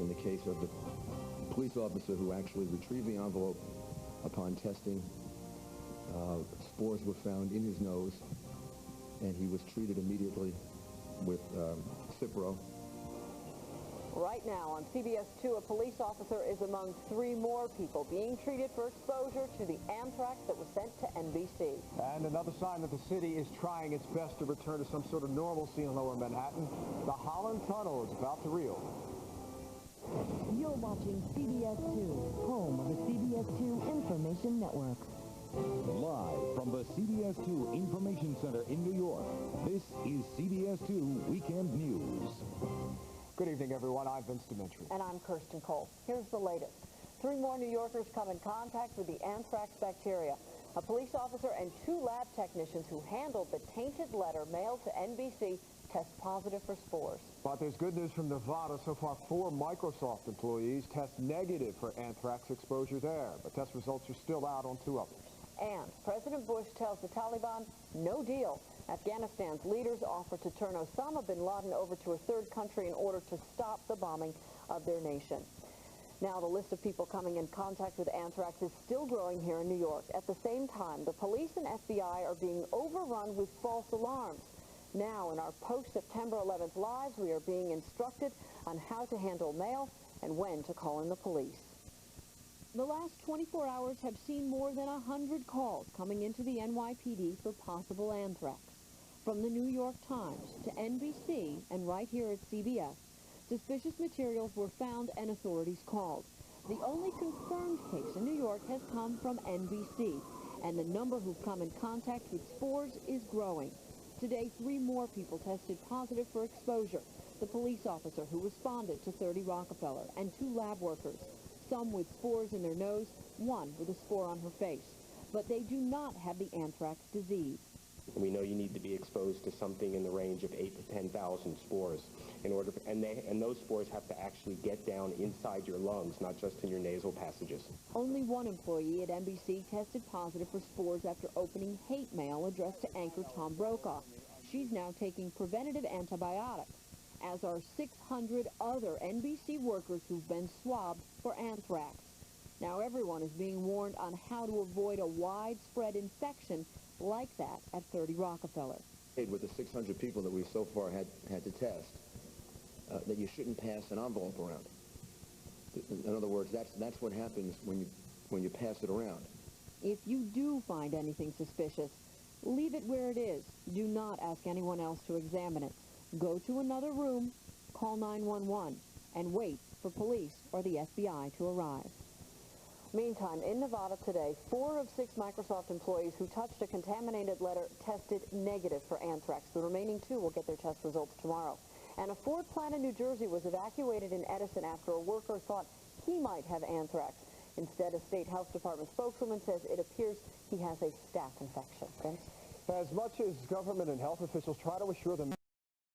in the case of the police officer who actually retrieved the envelope upon testing. Spores were found in his nose, and he was treated immediately with Cipro. Right now on CBS 2, a police officer is among 3 more people being treated for exposure to the anthrax that was sent to NBC. And another sign that the city is trying its best to return to some sort of normalcy in lower Manhattan. The Holland Tunnel is about to reopen. You're watching CBS 2, home of the CBS 2 Information Network. Live from the CBS 2 Information Center in New York, this is CBS 2 Weekend News. Good evening, everyone. I'm Vince Dimitri. And I'm Kirsten Cole. Here's the latest. 3 more New Yorkers come in contact with the anthrax bacteria. A police officer and 2 lab technicians who handled the tainted letter mailed to NBC test positive for spores. But there's good news from Nevada. So far, 4 Microsoft employees test negative for anthrax exposure there. But test results are still out on 2 others. And President Bush tells the Taliban, no deal. Afghanistan's leaders offer to turn Osama bin Laden over to a 3rd country in order to stop the bombing of their nation. Now, the list of people coming in contact with anthrax is still growing here in New York. At the same time, the police and FBI are being overrun with false alarms. Now, in our post-September 11th lives, we are being instructed on how to handle mail and when to call in the police. The last 24 hours have seen more than 100 calls coming into the NYPD for possible anthrax. From the New York Times to NBC and right here at CBS, suspicious materials were found and authorities called. The only confirmed case in New York has come from NBC, and the number who've come in contact with spores is growing. Today, 3 more people tested positive for exposure. The police officer who responded to 30 Rockefeller and 2 lab workers, some with spores in their nose, 1 with a spore on her face. But they do not have the anthrax disease. We know you need to be exposed to something in the range of 8,000 to 10,000 spores in order for, and those spores have to actually get down inside your lungs, not just in your nasal passages. Only 1 employee at NBC tested positive for spores after opening hate mail addressed to anchor Tom Brokaw. She's now taking preventative antibiotics, as are 600 other NBC workers who've been swabbed for anthrax. Now everyone is being warned on how to avoid a widespread infection like that at 30 Rockefeller. With the 600 people that we so far had to test, that you shouldn't pass an envelope around. In other words, that's what happens when you pass it around. If you do find anything suspicious, leave it where it is. Do not ask anyone else to examine it. Go to another room, call 911, and wait for police or the FBI to arrive. Meantime, in Nevada today, 4 of 6 Microsoft employees who touched a contaminated letter tested negative for anthrax. The remaining 2 will get their test results tomorrow. And a Ford plant in New Jersey was evacuated in Edison after a worker thought he might have anthrax. Instead, a state health department spokeswoman says it appears he has a staph infection. Vince? As much as government and health officials try to assure them